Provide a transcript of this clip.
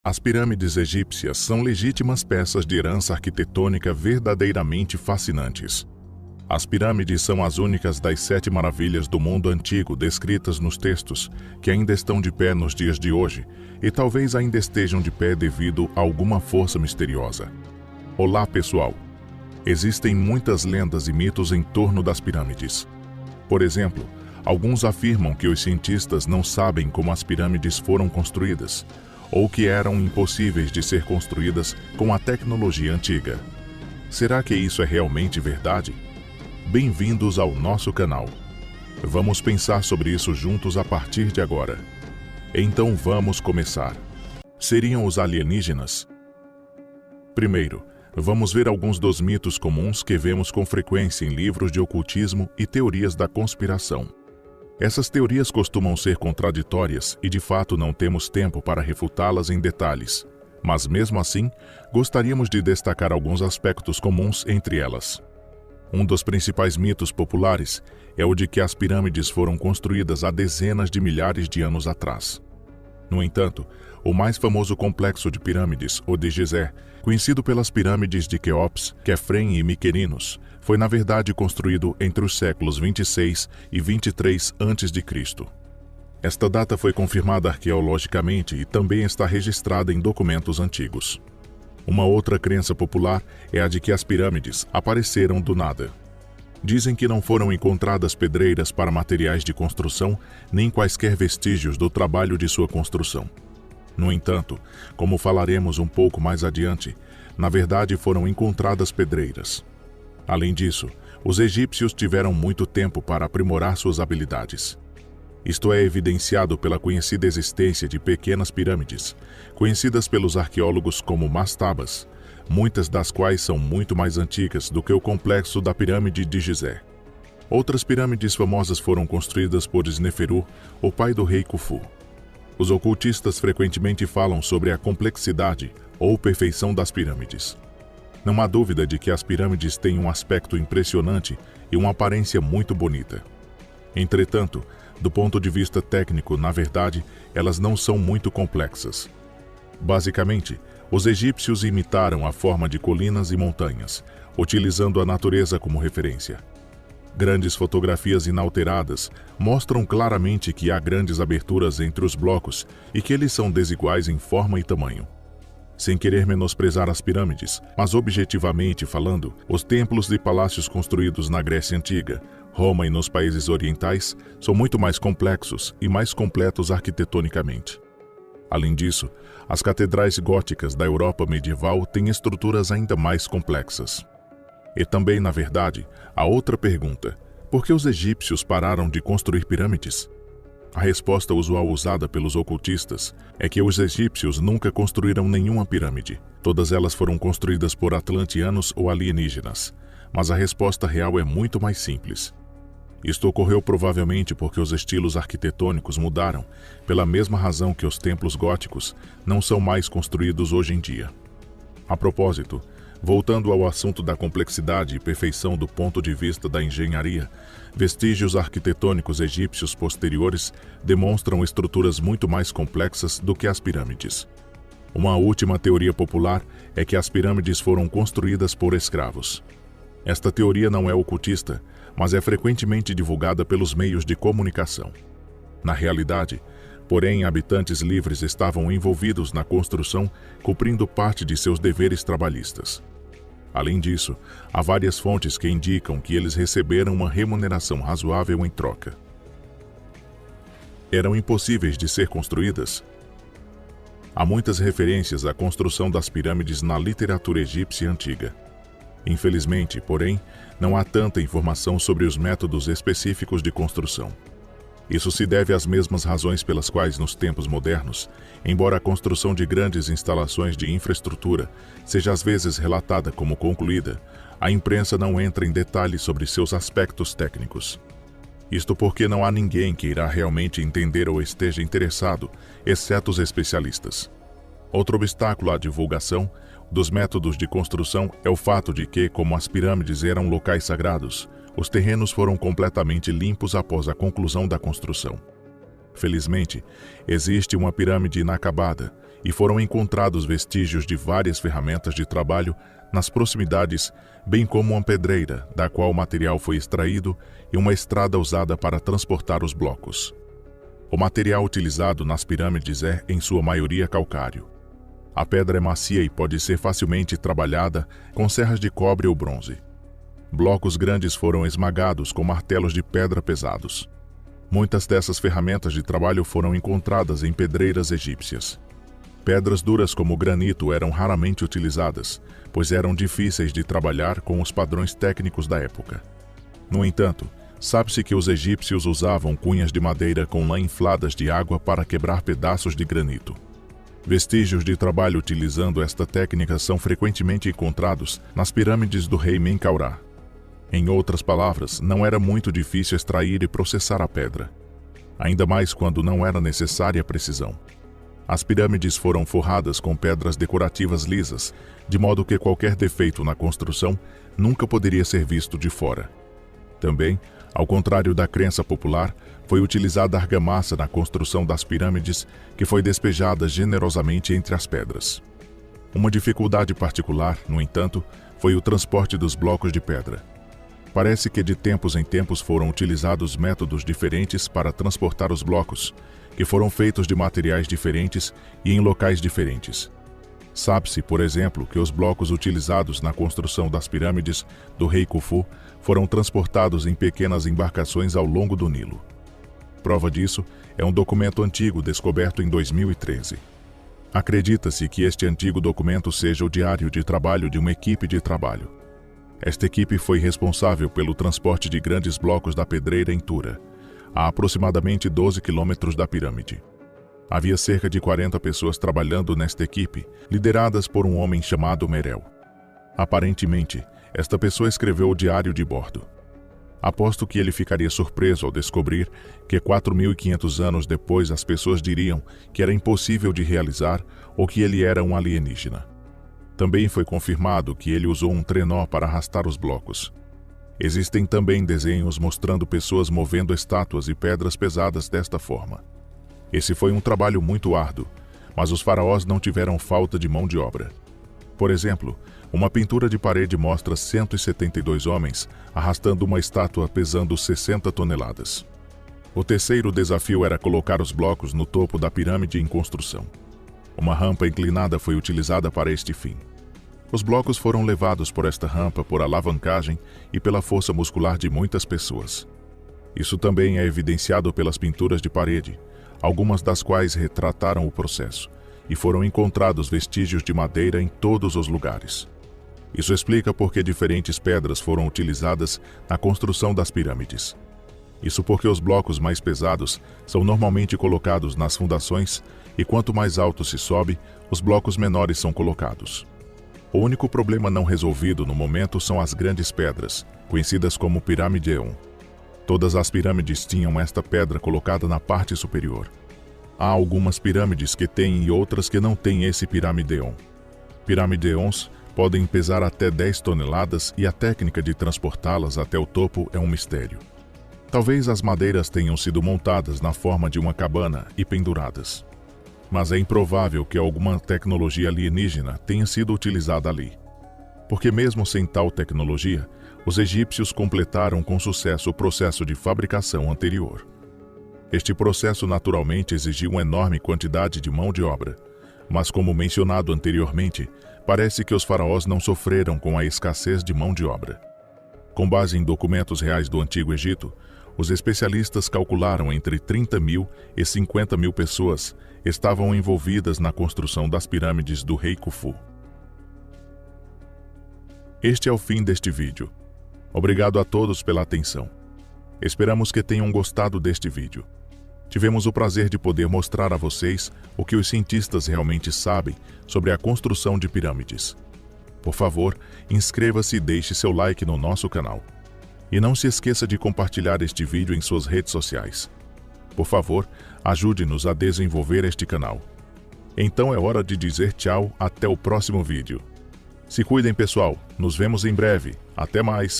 As pirâmides egípcias são legítimas peças de herança arquitetônica verdadeiramente fascinantes. As pirâmides são as únicas das 7 maravilhas do mundo antigo descritas nos textos, que ainda estão de pé nos dias de hoje, e talvez ainda estejam de pé devido a alguma força misteriosa. Olá, pessoal! Existem muitas lendas e mitos em torno das pirâmides. Por exemplo, alguns afirmam que os cientistas não sabem como as pirâmides foram construídas, ou que eram impossíveis de ser construídas com a tecnologia antiga. Será que isso é realmente verdade? Bem-vindos ao nosso canal. Vamos pensar sobre isso juntos a partir de agora. Então vamos começar. Seriam os alienígenas? Primeiro, vamos ver alguns dos mitos comuns que vemos com frequência em livros de ocultismo e teorias da conspiração. Essas teorias costumam ser contraditórias e de fato não temos tempo para refutá-las em detalhes, mas mesmo assim, gostaríamos de destacar alguns aspectos comuns entre elas. Um dos principais mitos populares é o de que as pirâmides foram construídas há dezenas de milhares de anos atrás. No entanto, o mais famoso complexo de pirâmides, o de Gizé, conhecido pelas pirâmides de Quéops, Quefren e Miquerinos, foi na verdade construído entre os séculos 26 e 23 a.C. Esta data foi confirmada arqueologicamente e também está registrada em documentos antigos. Uma outra crença popular é a de que as pirâmides apareceram do nada. Dizem que não foram encontradas pedreiras para materiais de construção, nem quaisquer vestígios do trabalho de sua construção. No entanto, como falaremos um pouco mais adiante, na verdade foram encontradas pedreiras. Além disso, os egípcios tiveram muito tempo para aprimorar suas habilidades. Isto é evidenciado pela conhecida existência de pequenas pirâmides, conhecidas pelos arqueólogos como mastabas, muitas das quais são muito mais antigas do que o complexo da pirâmide de Gizé. Outras pirâmides famosas foram construídas por Sneferu, o pai do rei Khufu. Os ocultistas frequentemente falam sobre a complexidade ou perfeição das pirâmides. Não há dúvida de que as pirâmides têm um aspecto impressionante e uma aparência muito bonita. Entretanto, do ponto de vista técnico, na verdade, elas não são muito complexas. Basicamente, os egípcios imitaram a forma de colinas e montanhas, utilizando a natureza como referência. Grandes fotografias inalteradas mostram claramente que há grandes aberturas entre os blocos e que eles são desiguais em forma e tamanho. Sem querer menosprezar as pirâmides, mas objetivamente falando, os templos e palácios construídos na Grécia Antiga, Roma e nos países orientais são muito mais complexos e mais completos arquitetonicamente. Além disso, as catedrais góticas da Europa medieval têm estruturas ainda mais complexas. E também, na verdade, a outra pergunta: por que os egípcios pararam de construir pirâmides? A resposta usual usada pelos ocultistas é que os egípcios nunca construíram nenhuma pirâmide. Todas elas foram construídas por atlanteanos ou alienígenas. Mas a resposta real é muito mais simples. Isto ocorreu provavelmente porque os estilos arquitetônicos mudaram, pela mesma razão que os templos góticos não são mais construídos hoje em dia. A propósito, voltando ao assunto da complexidade e perfeição do ponto de vista da engenharia, vestígios arquitetônicos egípcios posteriores demonstram estruturas muito mais complexas do que as pirâmides. Uma última teoria popular é que as pirâmides foram construídas por escravos. Esta teoria não é ocultista, mas é frequentemente divulgada pelos meios de comunicação. Na realidade, porém, habitantes livres estavam envolvidos na construção, cumprindo parte de seus deveres trabalhistas. Além disso, há várias fontes que indicam que eles receberam uma remuneração razoável em troca. Eram impossíveis de ser construídas? Há muitas referências à construção das pirâmides na literatura egípcia antiga. Infelizmente, porém, não há tanta informação sobre os métodos específicos de construção. Isso se deve às mesmas razões pelas quais, nos tempos modernos, embora a construção de grandes instalações de infraestrutura seja às vezes relatada como concluída, a imprensa não entra em detalhes sobre seus aspectos técnicos. Isto porque não há ninguém que irá realmente entender ou esteja interessado, exceto os especialistas. Outro obstáculo à divulgação dos métodos de construção é o fato de que, como as pirâmides eram locais sagrados, os terrenos foram completamente limpos após a conclusão da construção. Felizmente, existe uma pirâmide inacabada, e foram encontrados vestígios de várias ferramentas de trabalho nas proximidades, bem como uma pedreira, da qual o material foi extraído, e uma estrada usada para transportar os blocos. O material utilizado nas pirâmides é, em sua maioria, calcário. A pedra é macia e pode ser facilmente trabalhada com serras de cobre ou bronze. Blocos grandes foram esmagados com martelos de pedra pesados. Muitas dessas ferramentas de trabalho foram encontradas em pedreiras egípcias. Pedras duras como o granito eram raramente utilizadas, pois eram difíceis de trabalhar com os padrões técnicos da época. No entanto, sabe-se que os egípcios usavam cunhas de madeira com lã infladas de água para quebrar pedaços de granito. Vestígios de trabalho utilizando esta técnica são frequentemente encontrados nas pirâmides do rei Menkaurá. Em outras palavras, não era muito difícil extrair e processar a pedra, ainda mais quando não era necessária precisão. As pirâmides foram forradas com pedras decorativas lisas, de modo que qualquer defeito na construção nunca poderia ser visto de fora. Também, ao contrário da crença popular, foi utilizada argamassa na construção das pirâmides, que foi despejada generosamente entre as pedras. Uma dificuldade particular, no entanto, foi o transporte dos blocos de pedra. Parece que de tempos em tempos foram utilizados métodos diferentes para transportar os blocos, que foram feitos de materiais diferentes e em locais diferentes. Sabe-se, por exemplo, que os blocos utilizados na construção das pirâmides do rei Khufu foram transportados em pequenas embarcações ao longo do Nilo. Prova disso é um documento antigo descoberto em 2013. Acredita-se que este antigo documento seja o diário de trabalho de uma equipe de trabalho. Esta equipe foi responsável pelo transporte de grandes blocos da pedreira em Tura, a aproximadamente 12 quilômetros da pirâmide. Havia cerca de 40 pessoas trabalhando nesta equipe, lideradas por um homem chamado Merel. Aparentemente, esta pessoa escreveu o diário de bordo. Aposto que ele ficaria surpreso ao descobrir que 4.500 anos depois as pessoas diriam que era impossível de realizar ou que ele era um alienígena. Também foi confirmado que ele usou um trenó para arrastar os blocos. Existem também desenhos mostrando pessoas movendo estátuas e pedras pesadas desta forma. Esse foi um trabalho muito árduo, mas os faraós não tiveram falta de mão de obra. Por exemplo, uma pintura de parede mostra 172 homens arrastando uma estátua pesando 60 toneladas. O terceiro desafio era colocar os blocos no topo da pirâmide em construção. Uma rampa inclinada foi utilizada para este fim. Os blocos foram levados por esta rampa por alavancagem e pela força muscular de muitas pessoas. Isso também é evidenciado pelas pinturas de parede, algumas das quais retrataram o processo, e foram encontrados vestígios de madeira em todos os lugares. Isso explica por que diferentes pedras foram utilizadas na construção das pirâmides. Isso porque os blocos mais pesados são normalmente colocados nas fundações e quanto mais alto se sobe, os blocos menores são colocados. O único problema não resolvido no momento são as grandes pedras, conhecidas como Pirâmide-1. Todas as pirâmides tinham esta pedra colocada na parte superior. Há algumas pirâmides que têm e outras que não têm esse Pirâmide-1. Pirâmide-1s podem pesar até 10 toneladas e a técnica de transportá-las até o topo é um mistério. Talvez as madeiras tenham sido montadas na forma de uma cabana e penduradas. Mas é improvável que alguma tecnologia alienígena tenha sido utilizada ali. Porque mesmo sem tal tecnologia, os egípcios completaram com sucesso o processo de fabricação anterior. Este processo naturalmente exigiu uma enorme quantidade de mão de obra, mas como mencionado anteriormente, parece que os faraós não sofreram com a escassez de mão de obra. Com base em documentos reais do Antigo Egito, os especialistas calcularam entre 30 mil e 50 mil pessoas estavam envolvidas na construção das pirâmides do rei Khufu. Este é o fim deste vídeo. Obrigado a todos pela atenção. Esperamos que tenham gostado deste vídeo. Tivemos o prazer de poder mostrar a vocês o que os cientistas realmente sabem sobre a construção de pirâmides. Por favor, inscreva-se e deixe seu like no nosso canal. E não se esqueça de compartilhar este vídeo em suas redes sociais. Por favor, ajude-nos a desenvolver este canal. Então é hora de dizer tchau, até o próximo vídeo. Se cuidem, pessoal. Nos vemos em breve. Até mais.